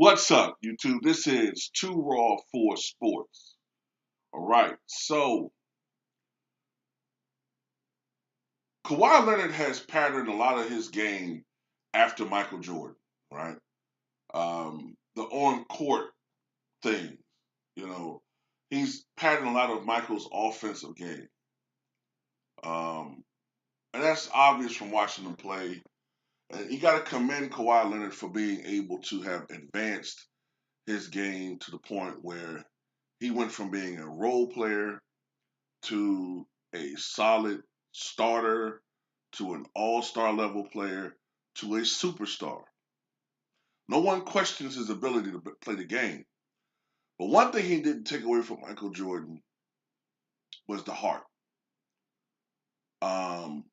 What's up, YouTube? This is Too Raw for Sports. All right, so Kawhi Leonard has patterned a lot of his game after Michael Jordan, right? The on-court thing, you know, he's patterned a lot of Michael's offensive game, um, and that's obvious from watching him play. And you got to commend Kawhi Leonard for being able to have advanced his game to the point where he went from being a role player to a solid starter to an all-star level player to a superstar. No one questions his ability to play the game. But one thing he didn't take away from Michael Jordan was the heart. Um,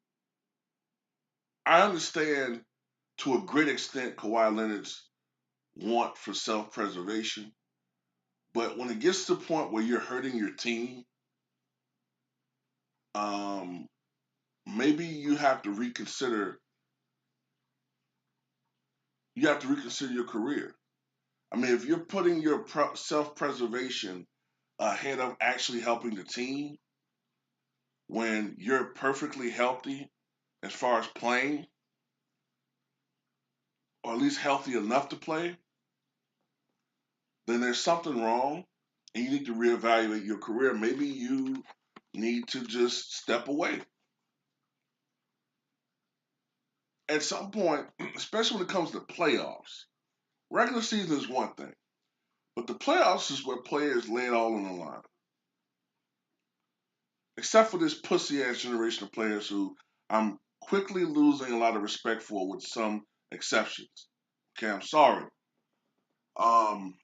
I understand to a great extent Kawhi Leonard's want for self-preservation, but when it gets to the point where you're hurting your team, um, maybe you have to reconsider your career. I mean, if you're putting your self-preservation ahead of actually helping the team when you're perfectly healthy as far as playing, or at least healthy enough to play, then there's something wrong and you need to reevaluate your career. Maybe you need to just step away. At some point, especially when it comes to playoffs, regular season is one thing, but the playoffs is where players lay it all on the line. Except for this pussy ass generation of players who I'm quickly losing a lot of respect for, with some exceptions. Okay, I'm sorry. Um,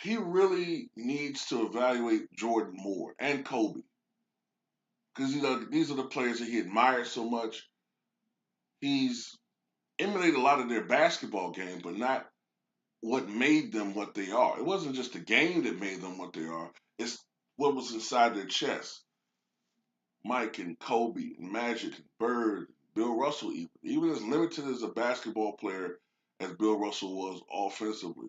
he really needs to evaluate Jordan more and Kobe because these are the players that he admires so much. He's emulated a lot of their basketball game, but not what made them what they are. It wasn't just the game that made them what they are. It's what was inside their chest. Mike and Kobe and Magic and Bird, Bill Russell, even as limited as a basketball player as Bill Russell was offensively,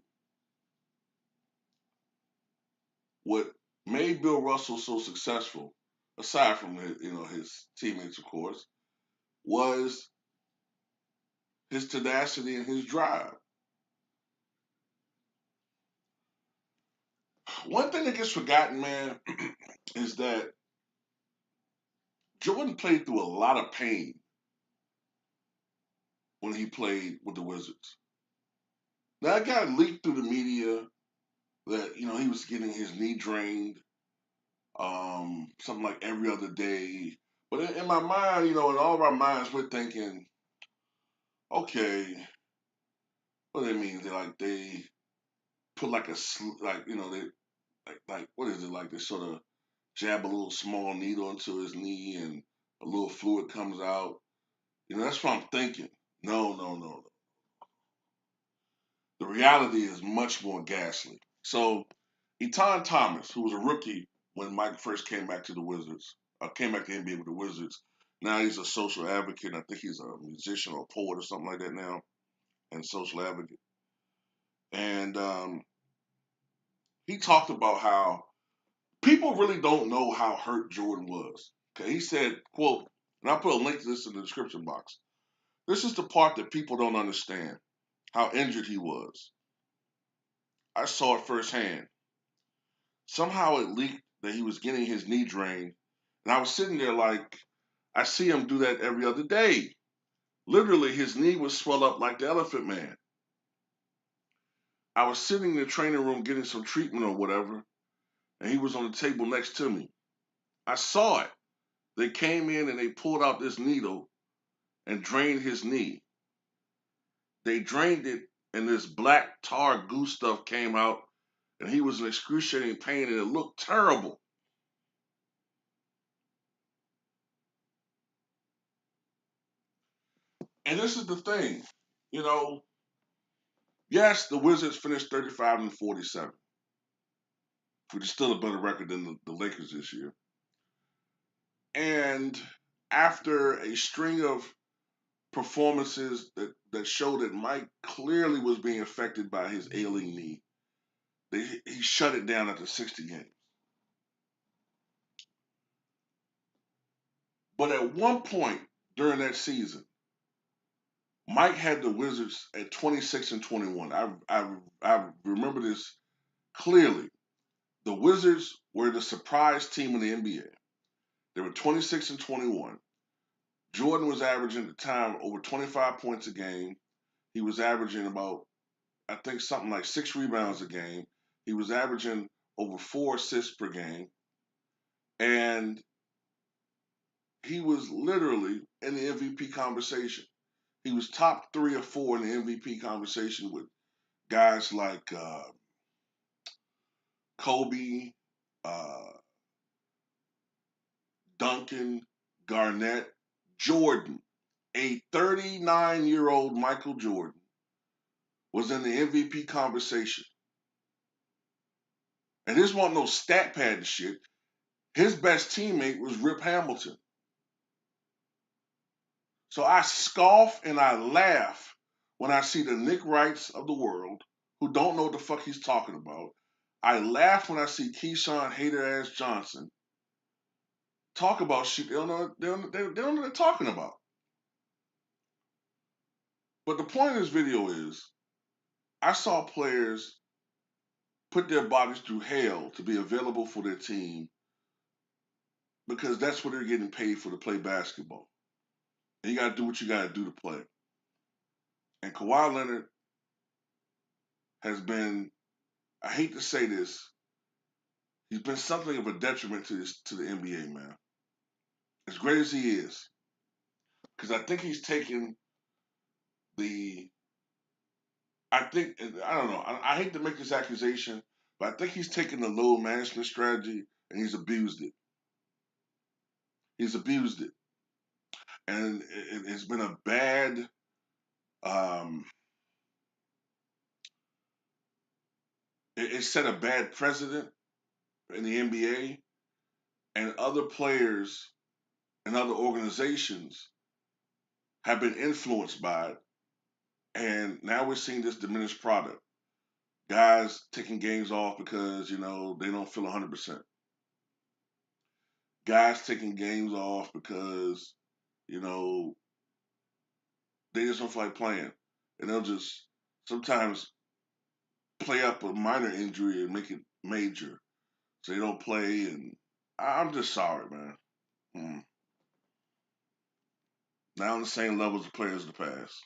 what made Bill Russell so successful, aside from his teammates, of course, was his tenacity and his drive. One thing that gets forgotten, man, is that Jordan played through a lot of pain when he played with the Wizards. Now, that got leaked through the media that he was getting his knee drained, something like every other day. But in my mind, in all of our minds, we're thinking, okay, what do they mean? They put like they like what is it, like they sort of jab a little small needle into his knee and a little fluid comes out. That's what I'm thinking. No, no, no, no. The reality is much more ghastly. So, Etan Thomas, who was a rookie when Mike first came back to the Wizards, came back to the NBA with the Wizards. Now he's a social advocate. I think he's a musician or a poet or something like that now, and social advocate. And he talked about how people really don't know how hurt Jordan was. Okay, he said, "quote," and I'll put a link to this in the description box. This is the part that people don't understand: how injured he was. I saw it firsthand. Somehow it leaked that he was getting his knee drained, and I was sitting there like, I see him do that every other day. Literally, his knee was swelled up like the Elephant Man. I was sitting in the training room getting some treatment or whatever, and he was on the table next to me. I saw it. They came in and they pulled out this needle and drained his knee. They drained it, and this black tar goo stuff came out, and he was in excruciating pain, and it looked terrible. And this is the thing, you know, yes, the Wizards finished 35-47, which is still a better record than the Lakers this year. And after a string of performances that showed that Mike clearly was being affected by his ailing knee. He shut it down after 60 games. But at one point during that season, Mike had the Wizards at 26-21. I remember this clearly. The Wizards were the surprise team in the NBA. They were 26-21. Jordan was averaging at the time over 25 points a game. He was averaging about, I think, something like 6 rebounds a game. He was averaging over 4 assists per game. And he was literally in the MVP conversation. He was top 3 or 4 in the MVP conversation with guys like Kobe, uh, Duncan, Garnett, Jordan. A 39-year-old Michael Jordan was in the MVP conversation. And this wasn't no stat pad shit. His best teammate was Rip Hamilton. So I scoff and I laugh when I see the Nick Wrights of the world who don't know what the fuck he's talking about. I laugh when I see Keyshawn Hater-ass Johnson talk about shit they don't know what they're talking about. But the point of this video is, I saw players put their bodies through hell to be available for their team because that's what they're getting paid for, to play basketball. And you got to do what you got to do to play. And Kawhi Leonard has been, I hate to say this, he's been something of a detriment to the NBA, man. As great as he is. Because I think he's taken the, I don't know, I hate to make this accusation, but I think he's taken the load management strategy and he's abused it. He's abused it. And it's been a bad, it set a bad precedent in the NBA, and other players and other organizations have been influenced by it. And now we're seeing this diminished product. Guys taking games off because, they don't feel 100%. Guys taking games off because, they just don't feel like playing. And they'll just sometimes play up a minor injury and make it major. So they don't play, and I'm just sorry, man. Not on the same level as the players of the past.